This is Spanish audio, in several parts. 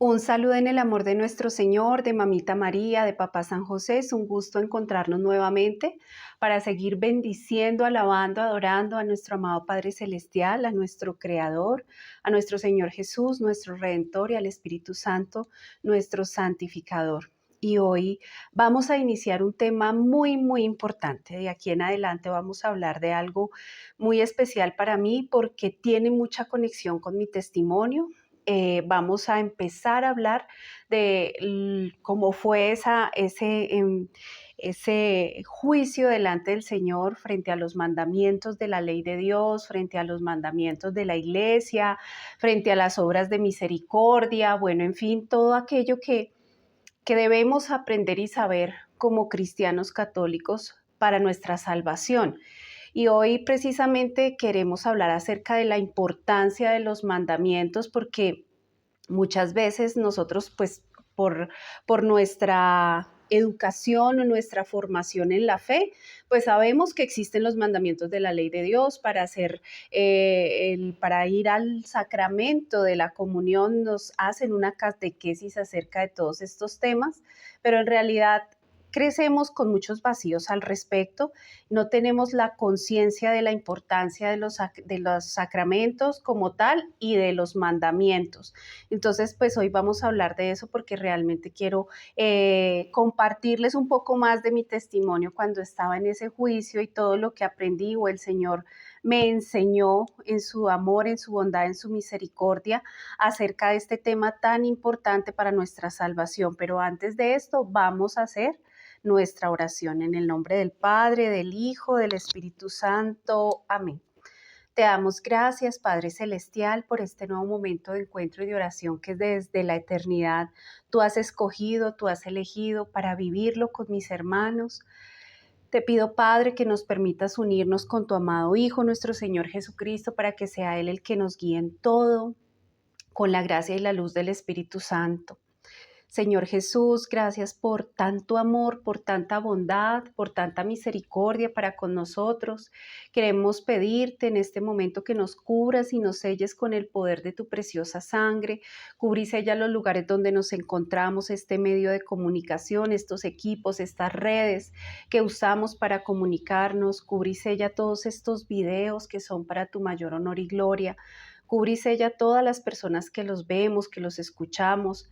Un saludo en el amor de nuestro Señor, de Mamita María, de Papá San José. Es un gusto encontrarnos nuevamente para seguir bendiciendo, alabando, adorando a nuestro amado Padre Celestial, a nuestro Creador, a nuestro Señor Jesús, nuestro Redentor y al Espíritu Santo, nuestro Santificador. Y hoy vamos a iniciar un tema muy importante. De aquí en adelante vamos a hablar de algo muy especial para mí porque tiene mucha conexión con mi testimonio. Vamos a empezar a hablar de cómo fue ese juicio delante del Señor frente a los mandamientos de la ley de Dios, frente a los mandamientos de la iglesia, frente a las obras de misericordia, bueno, en fin, todo aquello que debemos aprender y saber como cristianos católicos para nuestra salvación. Y hoy precisamente queremos hablar acerca de la importancia de los mandamientos porque muchas veces nosotros pues por nuestra educación o nuestra formación en la fe, pues sabemos que existen los mandamientos de la ley de Dios para ir al sacramento de la comunión nos hacen una catequesis acerca de todos estos temas, pero en realidad crecemos con muchos vacíos al respecto, no tenemos la conciencia de la importancia de los sacramentos como tal y de los mandamientos. Entonces, pues hoy vamos a hablar de eso porque realmente quiero compartirles un poco más de mi testimonio cuando estaba en ese juicio y todo lo que aprendí o el Señor me enseñó en su amor, en su bondad, en su misericordia acerca de este tema tan importante para nuestra salvación. Pero antes de esto, vamos a hacer nuestra oración en el nombre del Padre, del Hijo, del Espíritu Santo. Amén. Te damos gracias, Padre Celestial, por este nuevo momento de encuentro y de oración que desde la eternidad tú has escogido, tú has elegido para vivirlo con mis hermanos. Te pido, Padre, que nos permitas unirnos con tu amado Hijo, nuestro Señor Jesucristo, para que sea Él el que nos guíe en todo, con la gracia y la luz del Espíritu Santo. Señor Jesús, gracias por tanto amor, por tanta bondad, por tanta misericordia para con nosotros. Queremos pedirte en este momento que nos cubras y nos selles con el poder de tu preciosa sangre. Cubrí y sella los lugares donde nos encontramos, este medio de comunicación, estos equipos, estas redes que usamos para comunicarnos. Cubrí y sella todos estos videos que son para tu mayor honor y gloria. Cubrí y sella todas las personas que los vemos, que los escuchamos.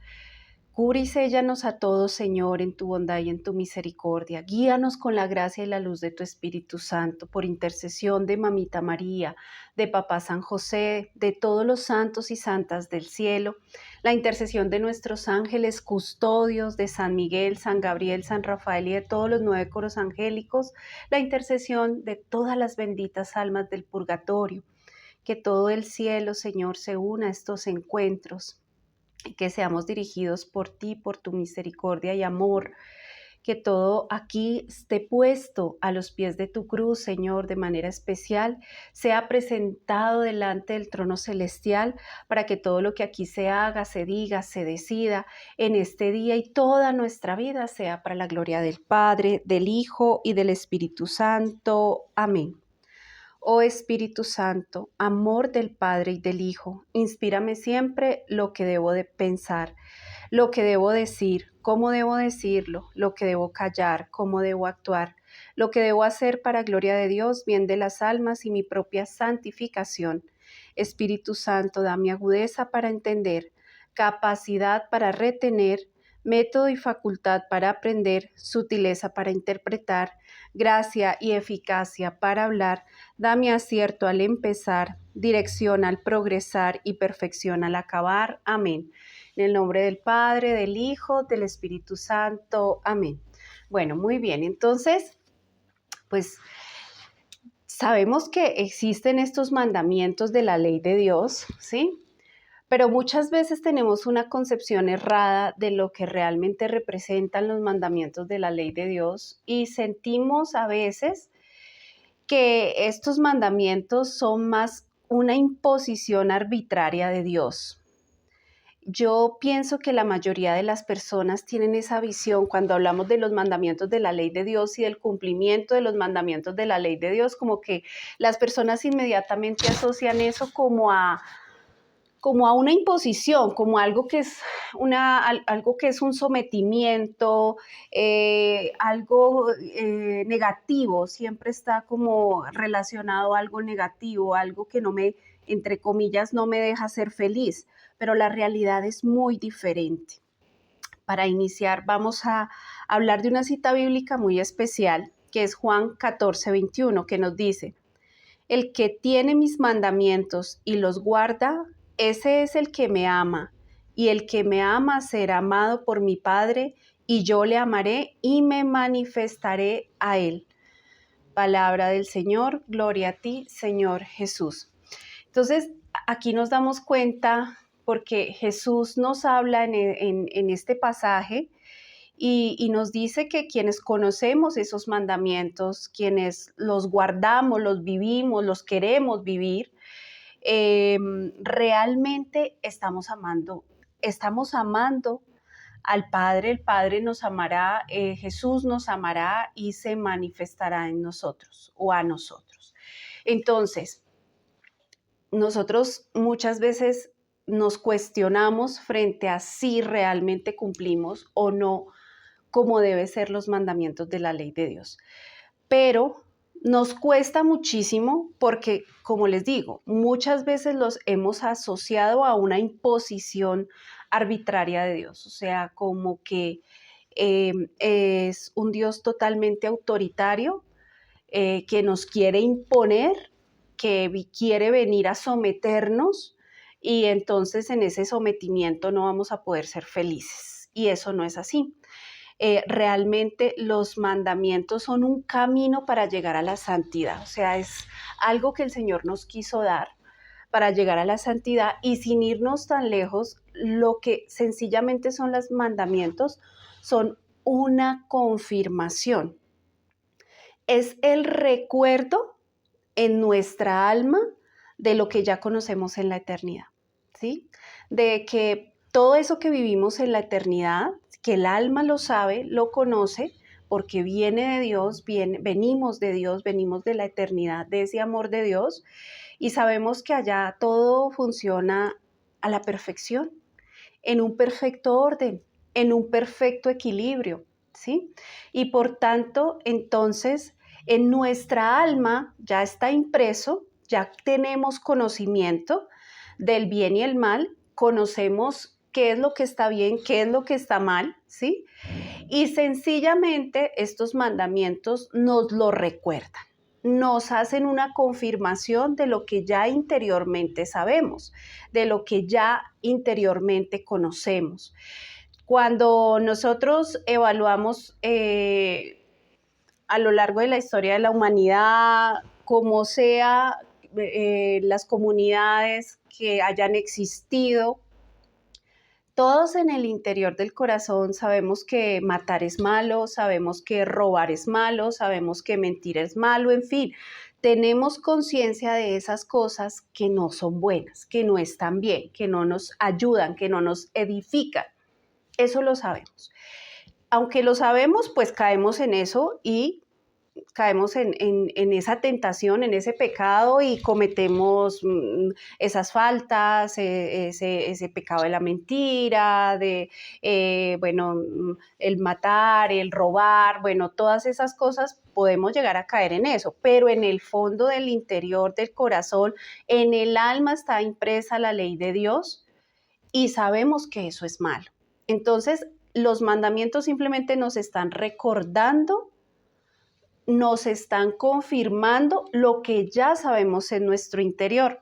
Cubre y séllanos a todos, Señor, en tu bondad y en tu misericordia. Guíanos con la gracia y la luz de tu Espíritu Santo, por intercesión de Mamita María, de Papá San José, de todos los santos y santas del cielo, la intercesión de nuestros ángeles custodios, de San Miguel, San Gabriel, San Rafael y de todos los 9 coros angélicos, la intercesión de todas las benditas almas del purgatorio. Que todo el cielo, Señor, se una a estos encuentros, que seamos dirigidos por ti, por tu misericordia y amor, que todo aquí esté puesto a los pies de tu cruz, Señor, de manera especial, sea presentado delante del trono celestial para que todo lo que aquí se haga, se diga, se decida en este día y toda nuestra vida sea para la gloria del Padre, del Hijo y del Espíritu Santo. Amén. Oh Espíritu Santo, amor del Padre y del Hijo, inspírame siempre lo que debo de pensar, lo que debo decir, cómo debo decirlo, lo que debo callar, cómo debo actuar, lo que debo hacer para gloria de Dios, bien de las almas y mi propia santificación. Espíritu Santo, dame agudeza para entender, capacidad para retener, método y facultad para aprender, sutileza para interpretar, gracia y eficacia para hablar. Dame acierto al empezar, dirección al progresar y perfección al acabar. Amén. En el nombre del Padre, del Hijo, del Espíritu Santo. Amén. Bueno, muy bien. Entonces, pues sabemos que existen estos mandamientos de la ley de Dios, ¿sí? Pero muchas veces tenemos una concepción errada de lo que realmente representan los mandamientos de la ley de Dios y sentimos a veces que estos mandamientos son más una imposición arbitraria de Dios. Yo pienso que la mayoría de las personas tienen esa visión cuando hablamos de los mandamientos de la ley de Dios y del cumplimiento de los mandamientos de la ley de Dios, como que las personas inmediatamente asocian eso como como a una imposición, como algo que es, algo que es un sometimiento, algo negativo, siempre está como relacionado a algo negativo, algo que no me, entre comillas, no me deja ser feliz, pero la realidad es muy diferente. Para iniciar, vamos a hablar de una cita bíblica muy especial, que es Juan 14:21, que nos dice: el que tiene mis mandamientos y los guarda, ese es el que me ama, y el que me ama será amado por mi Padre, y yo le amaré y me manifestaré a él. Palabra del Señor, gloria a ti, Señor Jesús. Entonces, aquí nos damos cuenta, porque Jesús nos habla en este pasaje, y nos dice que quienes conocemos esos mandamientos, quienes los guardamos, los vivimos, los queremos vivir, realmente estamos amando al Padre. El Padre nos amará, Jesús nos amará y se manifestará en nosotros o a nosotros. Entonces, nosotros muchas veces nos cuestionamos frente a si realmente cumplimos o no como deben ser los mandamientos de la ley de Dios. Pero nos cuesta muchísimo porque, como les digo, muchas veces los hemos asociado a una imposición arbitraria de Dios, o sea, como que es un Dios totalmente autoritario, que nos quiere imponer, que quiere venir a someternos, y entonces en ese sometimiento no vamos a poder ser felices. Y eso no es así. Realmente los mandamientos son un camino para llegar a la santidad, o sea, es algo que el Señor nos quiso dar para llegar a la santidad, y sin irnos tan lejos, lo que sencillamente son los mandamientos son una confirmación, es el recuerdo en nuestra alma de lo que ya conocemos en la eternidad, ¿sí? De que todo eso que vivimos en la eternidad, que el alma lo sabe, lo conoce, porque viene de Dios, venimos de Dios, venimos de la eternidad, de ese amor de Dios, y sabemos que allá todo funciona a la perfección, en un perfecto orden, en un perfecto equilibrio, ¿sí? Y por tanto, entonces, en nuestra alma ya está impreso, ya tenemos conocimiento del bien y el mal, conocemos qué es lo que está bien, qué es lo que está mal, ¿sí? Y sencillamente estos mandamientos nos lo recuerdan, nos hacen una confirmación de lo que ya interiormente sabemos, de lo que ya interiormente conocemos. Cuando nosotros evaluamos a lo largo de la historia de la humanidad, como sea, las comunidades que hayan existido, todos en el interior del corazón sabemos que matar es malo, sabemos que robar es malo, sabemos que mentir es malo, en fin, tenemos conciencia de esas cosas que no son buenas, que no están bien, que no nos ayudan, que no nos edifican. Eso lo sabemos. Aunque lo sabemos, pues caemos en eso y caemos en esa tentación, en ese pecado, y cometemos esas faltas, ese pecado de la mentira, de, bueno, el matar, el robar, bueno, todas esas cosas podemos llegar a caer en eso, pero en el fondo del interior del corazón, en el alma está impresa la ley de Dios y sabemos que eso es malo. Entonces, los mandamientos simplemente nos están recordando, nos están confirmando lo que ya sabemos en nuestro interior.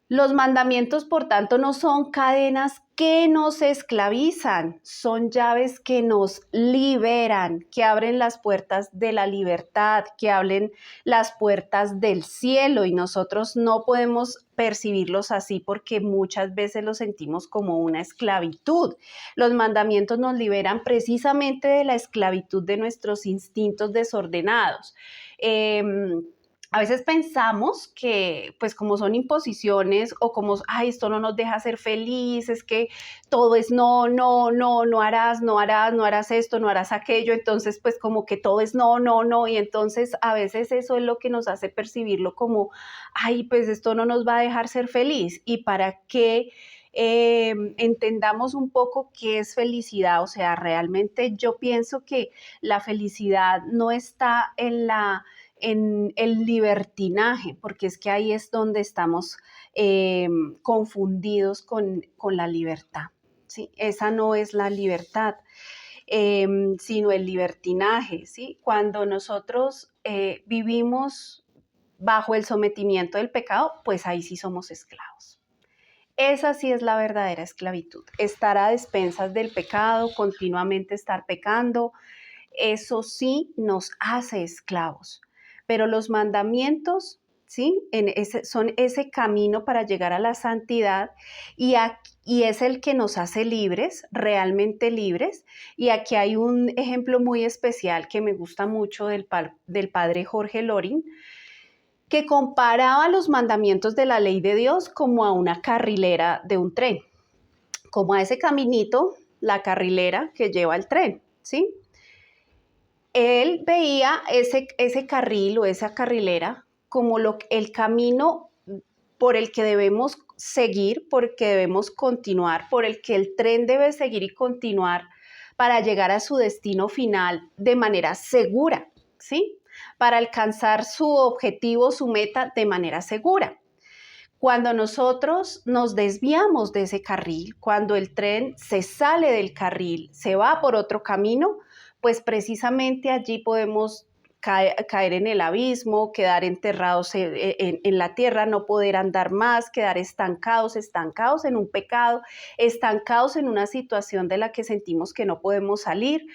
Los mandamientos, por tanto, no son cadenas que nos esclavizan, son llaves que nos liberan, que abren las puertas de la libertad, que abren las puertas del cielo, y nosotros no podemos percibirlos así porque muchas veces los sentimos como una esclavitud. Los mandamientos nos liberan precisamente de la esclavitud de nuestros instintos desordenados. a veces pensamos que, pues como son imposiciones o como, ay, esto no nos deja ser felices, que todo es no, no, no, no harás, no harás, no harás esto, no harás aquello, entonces pues como que todo es no, no, no, y entonces a veces eso es lo que nos hace percibirlo como, ay, pues esto no nos va a dejar ser feliz. ¿Y para qué? Entendamos un poco qué es felicidad, o sea, realmente yo pienso que la felicidad no está en el libertinaje, porque es que ahí es donde estamos confundidos con la libertad. ¿Sí? Esa no es la libertad, sino el libertinaje. ¿Sí? Cuando nosotros vivimos bajo el sometimiento del pecado, pues ahí sí somos esclavos. Esa sí es la verdadera esclavitud, estar a despensas del pecado, continuamente estar pecando, eso sí nos hace esclavos. Pero los mandamientos, ¿sí? Son ese camino para llegar a la santidad y es el que nos hace libres, realmente libres. Y aquí hay un ejemplo muy especial que me gusta mucho del padre Jorge Loring, que comparaba los mandamientos de la ley de Dios como a una carrilera de un tren, como a ese caminito, la carrilera que lleva el tren, ¿sí? Él veía ese carril o esa carrilera como el camino por el que debemos seguir, por el que debemos continuar, por el que el tren debe seguir y continuar para llegar a su destino final de manera segura, ¿sí? Para alcanzar su objetivo, su meta de manera segura. Cuando nosotros nos desviamos de ese carril, cuando el tren se sale del carril, se va por otro camino, pues precisamente allí podemos caer en el abismo, quedar enterrados en la tierra, no poder andar más, quedar estancados en un pecado, estancados en una situación de la que sentimos que no podemos salir.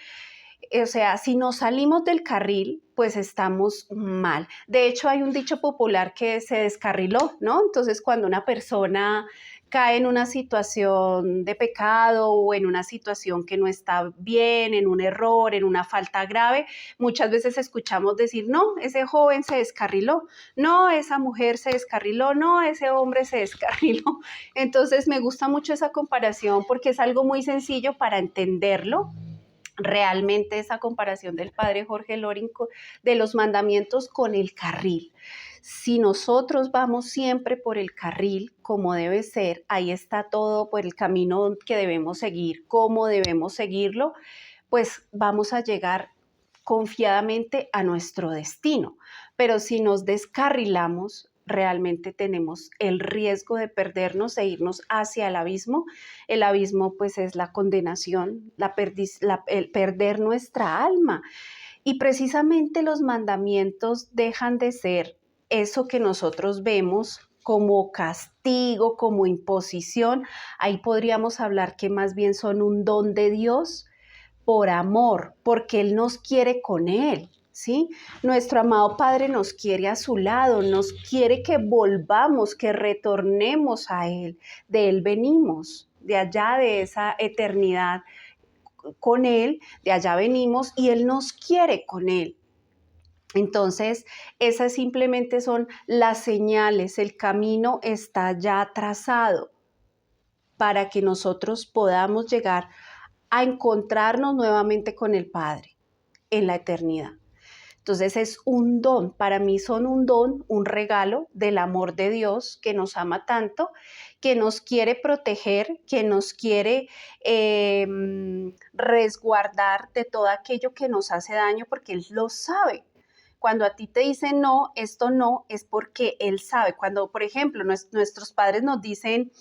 O sea, si nos salimos del carril, pues estamos mal. De hecho, hay un dicho popular que se descarriló, ¿no? Entonces, cuando una persona cae en una situación de pecado o en una situación que no está bien, en un error, en una falta grave, muchas veces escuchamos decir, no, ese joven se descarriló, no, esa mujer se descarriló, no, ese hombre se descarriló. Entonces, me gusta mucho esa comparación porque es algo muy sencillo para entenderlo realmente esa comparación del padre Jorge Loring de los mandamientos con el carril. Si nosotros vamos siempre por el carril como debe ser, ahí está todo por el camino que debemos seguir, cómo debemos seguirlo, pues vamos a llegar confiadamente a nuestro destino. Pero si nos descarrilamos, realmente tenemos el riesgo de perdernos e irnos hacia el abismo. El abismo pues es la condenación, el perder nuestra alma. Y precisamente los mandamientos dejan de ser eso que nosotros vemos como castigo, como imposición. Ahí podríamos hablar que más bien son un don de Dios por amor, porque Él nos quiere con Él, ¿sí? Nuestro amado Padre nos quiere a su lado, nos quiere que volvamos, que retornemos a Él. De Él venimos, de allá de esa eternidad con Él, de allá venimos y Él nos quiere con Él. Entonces, esas simplemente son las señales, el camino está ya trazado para que nosotros podamos llegar a encontrarnos nuevamente con el Padre en la eternidad. Entonces es un don, para mí son un don, un regalo del amor de Dios que nos ama tanto, que nos quiere proteger, que nos quiere resguardar de todo aquello que nos hace daño, porque Él lo sabe. Cuando a ti te dicen no, esto no, es porque Él sabe. Cuando, por ejemplo, nuestros padres nos dicen,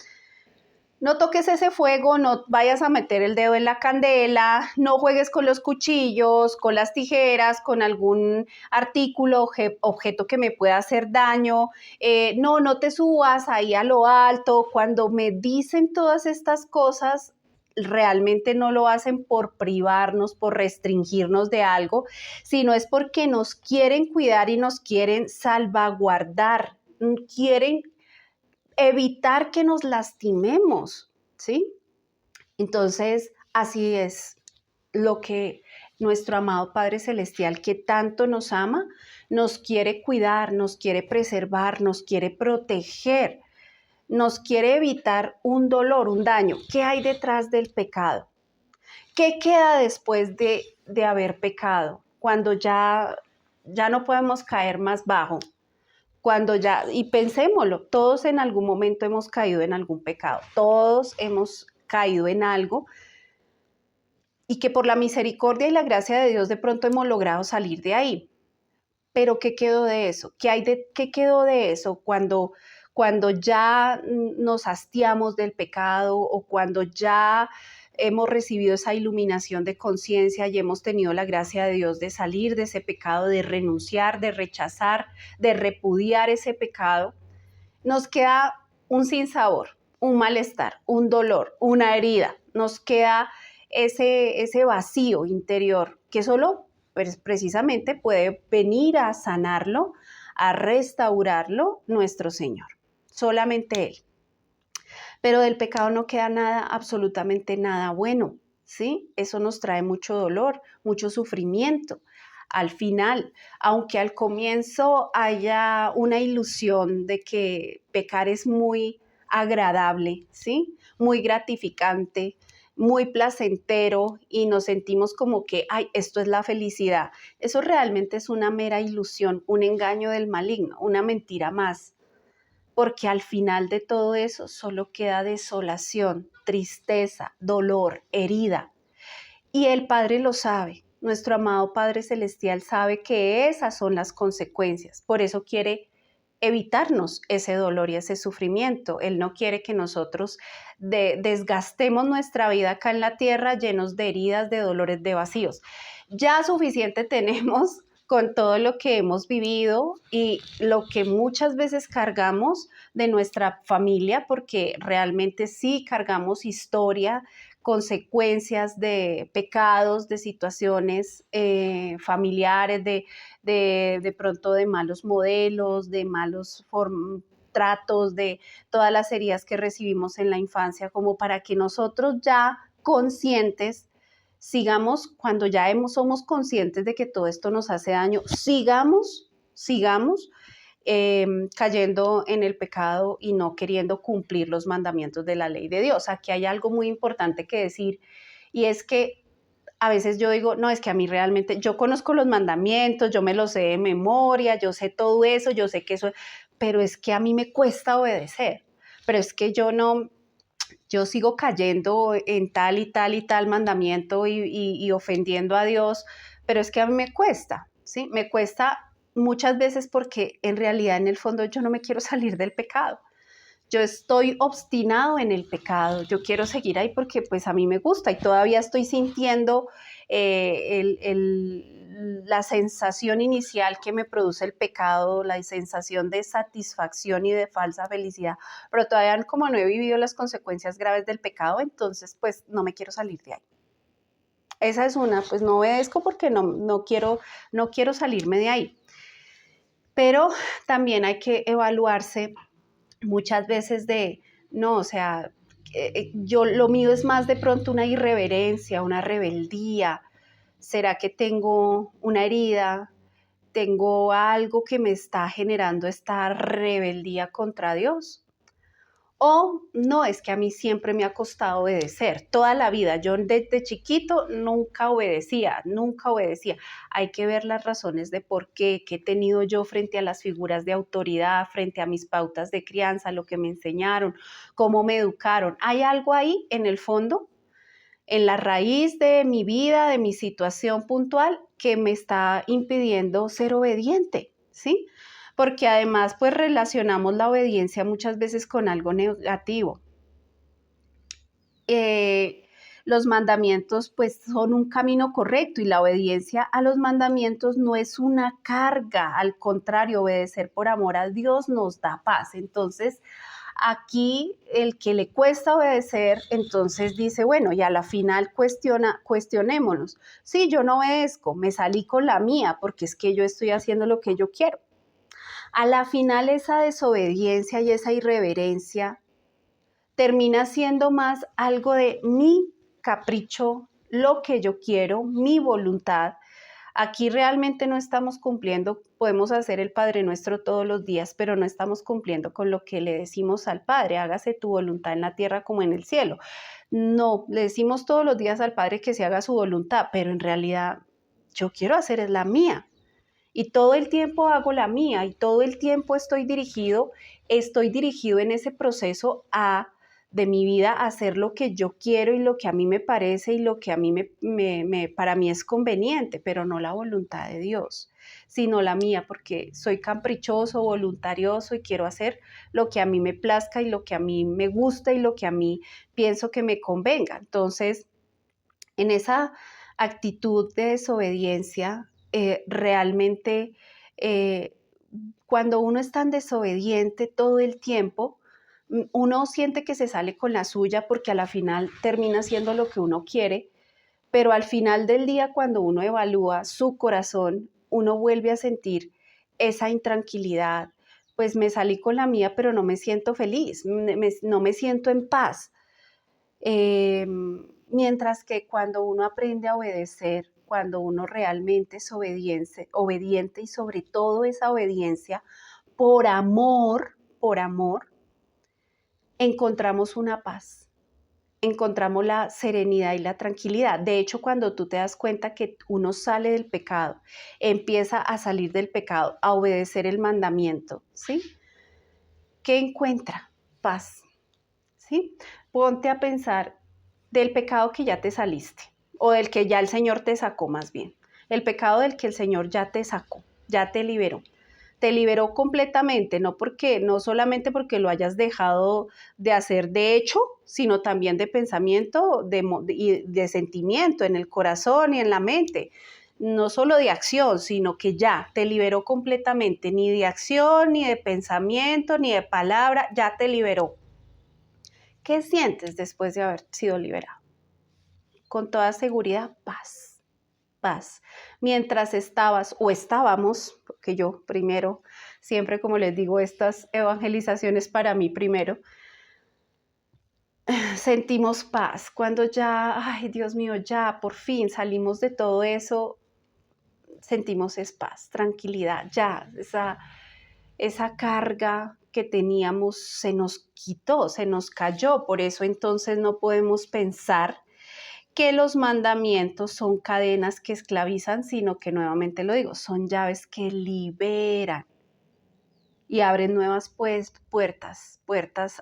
no toques ese fuego, no vayas a meter el dedo en la candela, no juegues con los cuchillos, con las tijeras, con algún artículo, objeto que me pueda hacer daño, no te subas ahí a lo alto. Cuando me dicen todas estas cosas, realmente no lo hacen por privarnos, por restringirnos de algo, sino es porque nos quieren cuidar y nos quieren salvaguardar, quieren evitar que nos lastimemos, ¿sí? Entonces, así es lo que nuestro amado Padre Celestial que tanto nos ama, nos quiere cuidar, nos quiere preservar, nos quiere proteger, nos quiere evitar un dolor, un daño. ¿Qué hay detrás del pecado? ¿Qué queda después de haber pecado? Cuando ya no podemos caer más bajo. Cuando ya, y pensémoslo, todos en algún momento hemos caído en algún pecado, todos hemos caído en algo y que por la misericordia y la gracia de Dios de pronto hemos logrado salir de ahí. Pero ¿qué quedó de eso? ¿Qué quedó de eso cuando ya nos hastiamos del pecado o cuando ya hemos recibido esa iluminación de conciencia y hemos tenido la gracia de Dios de salir de ese pecado, de renunciar, de rechazar, de repudiar ese pecado? Nos queda un sinsabor, un malestar, un dolor, una herida. Nos queda ese vacío interior que solo precisamente puede venir a sanarlo, a restaurarlo nuestro Señor. Solamente Él. Pero del pecado no queda nada, absolutamente nada bueno, ¿sí? Eso nos trae mucho dolor, mucho sufrimiento. Al final, aunque al comienzo haya una ilusión de que pecar es muy agradable, ¿sí? Muy gratificante, muy placentero y nos sentimos como que, ay, esto es la felicidad. Eso realmente es una mera ilusión, un engaño del maligno, una mentira más, porque al final de todo eso solo queda desolación, tristeza, dolor, herida. Y el Padre lo sabe, nuestro amado Padre Celestial sabe que esas son las consecuencias, por eso quiere evitarnos ese dolor y ese sufrimiento. Él no quiere que nosotros desgastemos nuestra vida acá en la tierra llenos de heridas, de dolores, de vacíos. Ya suficiente tenemos con todo lo que hemos vivido y lo que muchas veces cargamos de nuestra familia, porque realmente sí cargamos historia, consecuencias de pecados, de situaciones familiares, de pronto de malos modelos, de malos tratos, de todas las heridas que recibimos en la infancia, como para que nosotros ya conscientes sigamos, cuando ya somos conscientes de que todo esto nos hace daño, sigamos cayendo en el pecado y no queriendo cumplir los mandamientos de la ley de Dios. Aquí hay algo muy importante que decir y es que a veces yo digo, no, es que a mí realmente, yo conozco los mandamientos, yo me los sé de memoria, yo sé todo eso, yo sé que eso, pero es que a mí me cuesta obedecer, pero es que yo sigo cayendo en tal y tal y tal mandamiento y ofendiendo a Dios, pero es que a mí me cuesta, ¿sí? Me cuesta muchas veces porque en realidad en el fondo yo no me quiero salir del pecado. Yo estoy obstinado en el pecado, yo quiero seguir ahí porque pues a mí me gusta y todavía estoy sintiendo la sensación inicial que me produce el pecado, la sensación de satisfacción y de falsa felicidad, pero todavía como no he vivido las consecuencias graves del pecado, entonces pues no me quiero salir de ahí. Esa es una, pues no obedezco porque no quiero salirme de ahí. Pero también hay que evaluarse muchas veces no, o sea, lo mío es más de pronto una irreverencia, una rebeldía. ¿Será que tengo una herida? ¿Tengo algo que me está generando esta rebeldía contra Dios? O no, es que a mí siempre me ha costado obedecer, toda la vida. Yo desde chiquito nunca obedecía. Hay que ver las razones de por qué, he tenido yo frente a las figuras de autoridad, frente a mis pautas de crianza, lo que me enseñaron, cómo me educaron. ¿Hay algo ahí en el fondo, en la raíz de mi vida, de mi situación puntual, que me está impidiendo ser obediente? ¿Sí? Porque además pues relacionamos la obediencia muchas veces con algo negativo. Los mandamientos pues son un camino correcto y la obediencia a los mandamientos no es una carga, al contrario, obedecer por amor a Dios nos da paz. Entonces, aquí el que le cuesta obedecer, entonces dice, bueno, y a la final cuestionémonos. Sí, yo no obedezco, me salí con la mía porque es que yo estoy haciendo lo que yo quiero. A la final esa desobediencia y esa irreverencia termina siendo más algo de mi capricho lo que yo quiero, mi voluntad. Aquí realmente no estamos cumpliendo, podemos hacer el Padre Nuestro todos los días, pero no estamos cumpliendo con lo que le decimos al Padre, hágase tu voluntad en la tierra como en el cielo. No, le decimos todos los días al Padre que se haga su voluntad, pero en realidad yo quiero hacer es la mía. Y todo el tiempo hago la mía y todo el tiempo estoy dirigido en ese proceso de mi vida a hacer lo que yo quiero y lo que a mí me parece y lo que a mí para mí es conveniente, pero no la voluntad de Dios, sino la mía, porque soy caprichoso, voluntarioso y quiero hacer lo que a mí me plazca y lo que a mí me gusta y lo que a mí pienso que me convenga. Entonces, en esa actitud de desobediencia, realmente eh, cuando uno es tan desobediente todo el tiempo, uno siente que se sale con la suya porque a la final termina haciendo lo que uno quiere, pero al final del día cuando uno evalúa su corazón, uno vuelve a sentir esa intranquilidad, pues me salí con la mía, pero no me siento feliz, no me siento en paz. Mientras que cuando uno aprende a obedecer, cuando uno realmente es obediente y sobre todo esa obediencia por amor, encontramos una paz, encontramos la serenidad y la tranquilidad. De hecho, cuando tú te das cuenta que uno sale del pecado, empieza a salir del pecado, a obedecer el mandamiento, ¿sí? ¿Qué encuentra? Paz, ¿sí? Ponte a pensar del pecado que ya te saliste o del que ya el Señor te sacó más bien. El pecado del que el Señor ya te sacó, ya te liberó. Te liberó completamente, no solamente porque lo hayas dejado de hacer de hecho, sino también de pensamiento y de sentimiento en el corazón y en la mente. No solo de acción, sino que ya te liberó completamente, ni de acción, ni de pensamiento, ni de palabra, ya te liberó. ¿Qué sientes después de haber sido liberado? Con toda seguridad, paz, paz. Mientras estabas o estábamos, porque yo primero, siempre como les digo, estas evangelizaciones para mí primero, sentimos paz. Cuando ya, ay Dios mío, ya por fin salimos de todo eso, sentimos es paz, tranquilidad, ya esa carga que teníamos se nos quitó, se nos cayó. Por eso entonces no podemos pensar que los mandamientos son cadenas que esclavizan, sino que nuevamente lo digo, son llaves que liberan y abren nuevas puertas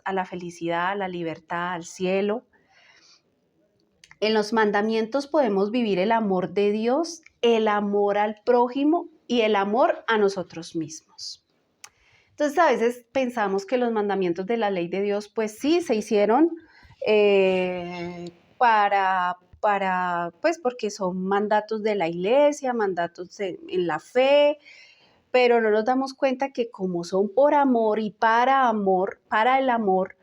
a la felicidad, a la libertad, al cielo. En los mandamientos podemos vivir el amor de Dios, el amor al prójimo y el amor a nosotros mismos. Entonces a veces pensamos que los mandamientos de la ley de Dios, pues sí, se hicieron pues porque son mandatos de la iglesia, mandatos en la fe, pero no nos damos cuenta que como son por amor y para el amor,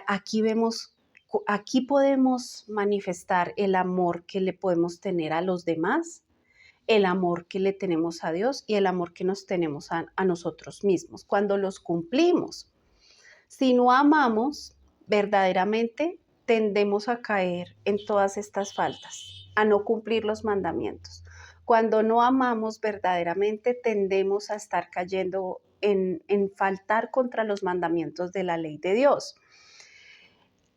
aquí podemos manifestar el amor que le podemos tener a los demás, el amor que le tenemos a Dios y el amor que nos tenemos a nosotros mismos, cuando los cumplimos. Si no amamos, verdaderamente tendemos a caer en todas estas faltas, a no cumplir los mandamientos. Cuando no amamos verdaderamente, tendemos a estar cayendo en faltar contra los mandamientos de la ley de Dios.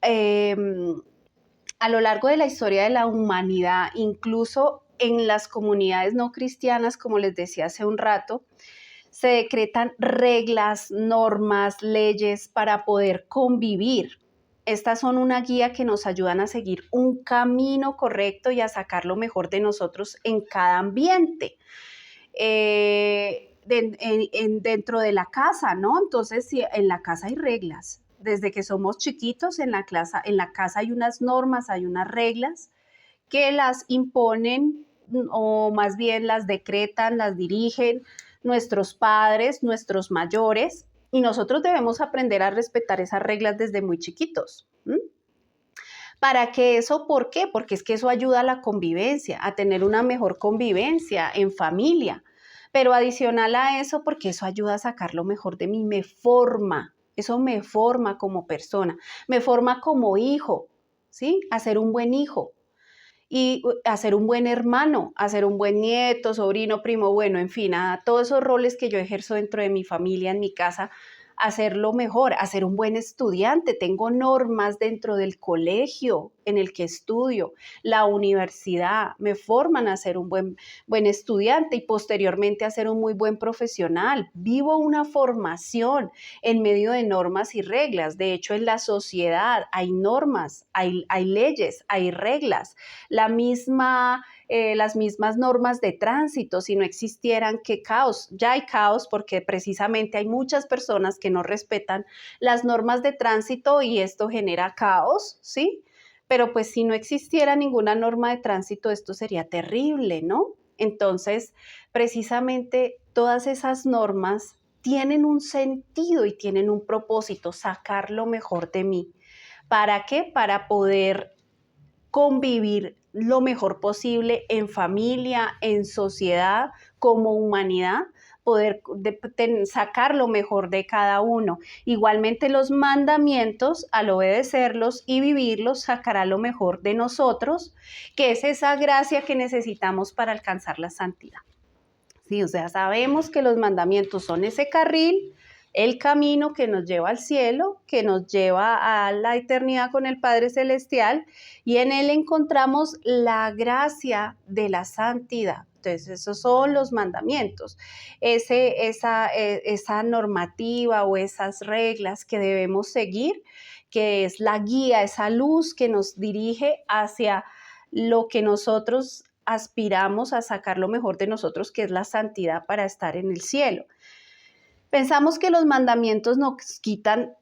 A lo largo de la historia de la humanidad, incluso en las comunidades no cristianas, como les decía hace un rato, se decretan reglas, normas, leyes para poder convivir. Estas son una guía que nos ayudan a seguir un camino correcto y a sacar lo mejor de nosotros en cada ambiente. Dentro de la casa, ¿no? Entonces, sí, en la casa hay reglas. Desde que somos chiquitos, en la casa hay unas normas, hay unas reglas que las imponen o más bien las decretan, las dirigen nuestros padres, nuestros mayores, y nosotros debemos aprender a respetar esas reglas desde muy chiquitos. ¿Para qué eso? ¿Por qué? Porque es que eso ayuda a la convivencia, a tener una mejor convivencia en familia. Pero adicional a eso, porque eso ayuda a sacar lo mejor de mí, eso me forma como persona, me forma como hijo, ¿sí? A ser un buen hijo. y hacer un buen hermano, hacer un buen nieto, sobrino, primo, bueno, en fin, a todos esos roles que yo ejerzo dentro de mi familia, en mi casa, hacerlo mejor, hacer un buen estudiante. Tengo normas dentro del colegio en el que estudio, la universidad, me forman a ser un buen estudiante y posteriormente a ser un muy buen profesional. Vivo una formación en medio de normas y reglas. De hecho, en la sociedad hay normas, hay leyes, hay reglas. Las mismas normas de tránsito, si no existieran, qué caos. Ya hay caos porque precisamente hay muchas personas que no respetan las normas de tránsito y esto genera caos, ¿sí? Pero pues si no existiera ninguna norma de tránsito, esto sería terrible, ¿no? Entonces, precisamente todas esas normas tienen un sentido y tienen un propósito, sacar lo mejor de mí. ¿Para qué? Para poder convivir lo mejor posible en familia, en sociedad, como humanidad, poder sacar lo mejor de cada uno. Igualmente los mandamientos, al obedecerlos y vivirlos, sacará lo mejor de nosotros, que es esa gracia que necesitamos para alcanzar la santidad. Sí, o sea, sabemos que los mandamientos son ese carril, el camino que nos lleva al cielo, que nos lleva a la eternidad con el Padre Celestial, y en él encontramos la gracia de la santidad. Entonces, esos son los mandamientos, esa normativa o esas reglas que debemos seguir, que es la guía, esa luz que nos dirige hacia lo que nosotros aspiramos a sacar lo mejor de nosotros, que es la santidad para estar en el cielo. Pensamos que los mandamientos nos quitan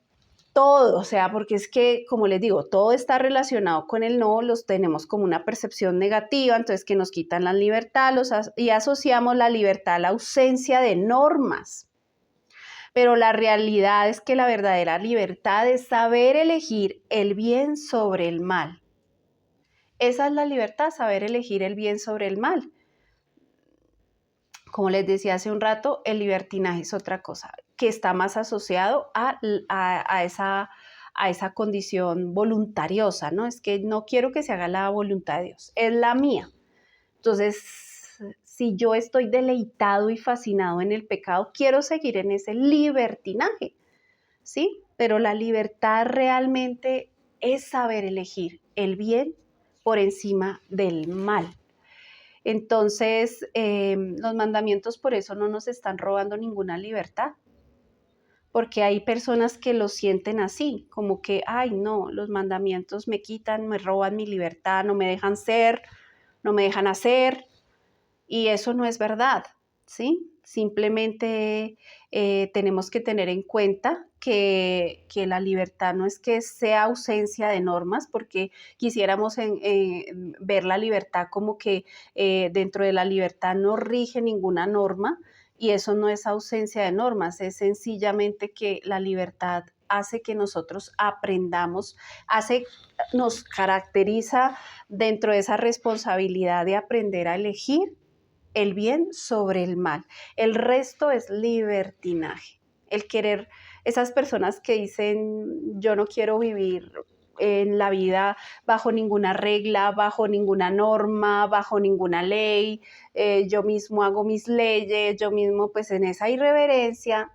todo, o sea, porque es que, como les digo, todo está relacionado con el no, los tenemos como una percepción negativa, entonces que nos quitan la libertad y asociamos la libertad a la ausencia de normas. Pero la realidad es que la verdadera libertad es saber elegir el bien sobre el mal. Esa es la libertad, saber elegir el bien sobre el mal. Como les decía hace un rato, el libertinaje es otra cosa, que está más asociado a esa condición voluntariosa, ¿no? Es que no quiero que se haga la voluntad de Dios, es la mía. Entonces, si yo estoy deleitado y fascinado en el pecado, quiero seguir en ese libertinaje, ¿sí? Pero la libertad realmente es saber elegir el bien por encima del mal. Entonces, los mandamientos por eso no nos están robando ninguna libertad, porque hay personas que lo sienten así, como que, ay, no, los mandamientos me quitan, me roban mi libertad, no me dejan ser, no me dejan hacer, y eso no es verdad, ¿sí? Simplemente tenemos que tener en cuenta que la libertad no es que sea ausencia de normas, porque quisiéramos ver la libertad como que dentro de la libertad no rige ninguna norma, y eso no es ausencia de normas, es sencillamente que la libertad hace que nosotros aprendamos, nos caracteriza dentro de esa responsabilidad de aprender a elegir el bien sobre el mal. El resto es libertinaje. El querer, esas personas que dicen, yo no quiero vivir en la vida bajo ninguna regla, bajo ninguna norma, bajo ninguna ley, yo mismo hago mis leyes, yo mismo pues en esa irreverencia,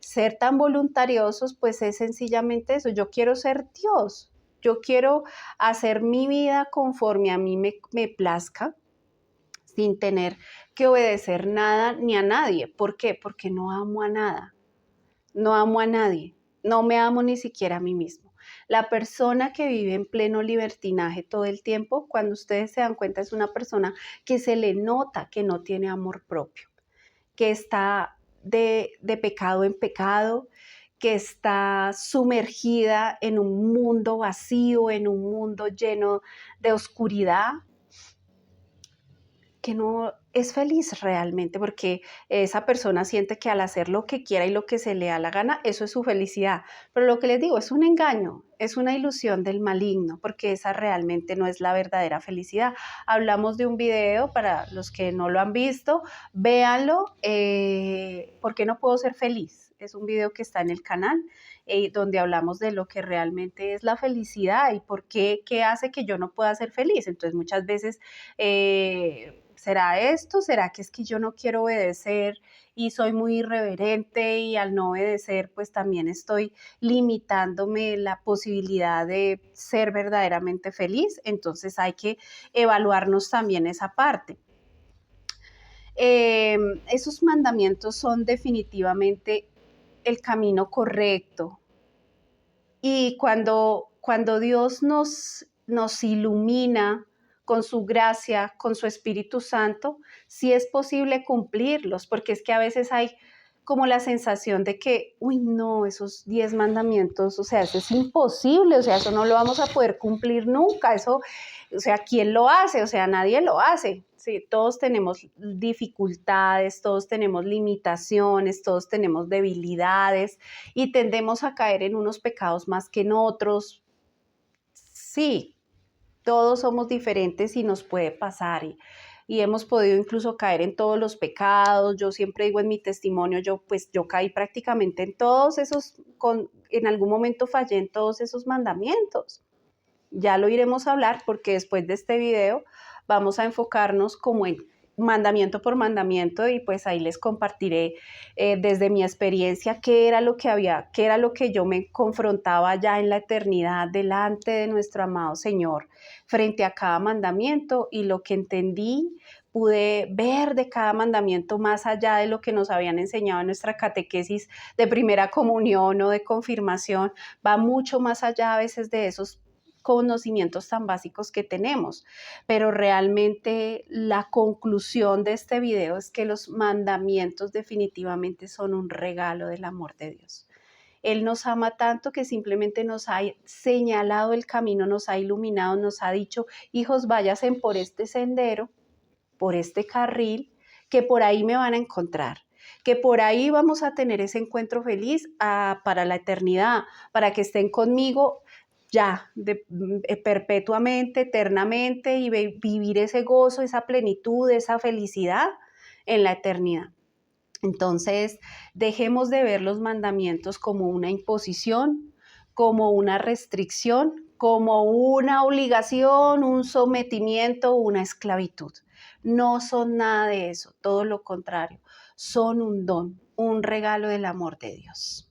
ser tan voluntariosos pues es sencillamente eso, yo quiero ser Dios, yo quiero hacer mi vida conforme a mí me plazca, sin tener que obedecer nada ni a nadie. ¿Por qué? Porque no amo a nada, no amo a nadie, no me amo ni siquiera a mí mismo. La persona que vive en pleno libertinaje todo el tiempo, cuando ustedes se dan cuenta, es una persona que se le nota que no tiene amor propio, que está de pecado en pecado, que está sumergida en un mundo vacío, en un mundo lleno de oscuridad, que no es feliz realmente, porque esa persona siente que al hacer lo que quiera y lo que se le da la gana, eso es su felicidad. Pero lo que les digo, es un engaño, es una ilusión del maligno, porque esa realmente no es la verdadera felicidad. Hablamos de un video, para los que no lo han visto, véanlo, ¿por qué no puedo ser feliz? Es un video que está en el canal, donde hablamos de lo que realmente es la felicidad y por qué, qué hace que yo no pueda ser feliz. Entonces muchas veces, ¿será esto? ¿Será que es que yo no quiero obedecer y soy muy irreverente y al no obedecer pues también estoy limitándome la posibilidad de ser verdaderamente feliz? Entonces hay que evaluarnos también esa parte. Esos mandamientos son definitivamente el camino correcto. Y cuando Dios nos ilumina con su gracia, con su Espíritu Santo, sí es posible cumplirlos, porque es que a veces hay como la sensación de que, uy, no, esos 10 mandamientos, o sea, eso es imposible, o sea, eso no lo vamos a poder cumplir nunca, eso, o sea, ¿quién lo hace? O sea, nadie lo hace. Sí, todos tenemos dificultades, todos tenemos limitaciones, todos tenemos debilidades y tendemos a caer en unos pecados más que en otros. Sí, todos somos diferentes y nos puede pasar y hemos podido incluso caer en todos los pecados. Yo siempre digo en mi testimonio, yo caí prácticamente en todos esos, en algún momento fallé en todos esos mandamientos. Ya lo iremos a hablar porque después de este video vamos a enfocarnos como en mandamiento por mandamiento y pues ahí les compartiré desde mi experiencia qué era lo que había, qué era lo que yo me confrontaba ya en la eternidad delante de nuestro amado Señor frente a cada mandamiento y lo que entendí, pude ver de cada mandamiento más allá de lo que nos habían enseñado en nuestra catequesis de primera comunión o de confirmación, va mucho más allá a veces de esos conocimientos tan básicos que tenemos, pero realmente la conclusión de este video es que los mandamientos definitivamente son un regalo del amor de Dios. Él nos ama tanto que simplemente nos ha señalado el camino, nos ha iluminado, nos ha dicho, hijos, váyanse por este sendero, por este carril, que por ahí me van a encontrar, que por ahí vamos a tener ese encuentro feliz para la eternidad, para que estén conmigo ya, perpetuamente, eternamente, y vivir ese gozo, esa plenitud, esa felicidad en la eternidad. Entonces, dejemos de ver los mandamientos como una imposición, como una restricción, como una obligación, un sometimiento, una esclavitud. No son nada de eso, todo lo contrario, son un don, un regalo del amor de Dios.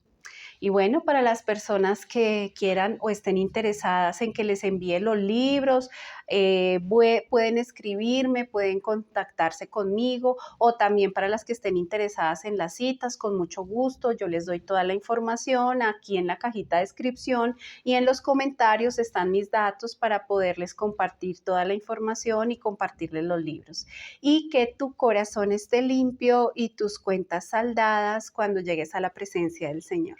Y bueno, para las personas que quieran o estén interesadas en que les envíe los libros, pueden escribirme, pueden contactarse conmigo o también para las que estén interesadas en las citas, con mucho gusto, yo les doy toda la información aquí en la cajita de descripción y en los comentarios están mis datos para poderles compartir toda la información y compartirles los libros. Y que tu corazón esté limpio y tus cuentas saldadas cuando llegues a la presencia del Señor.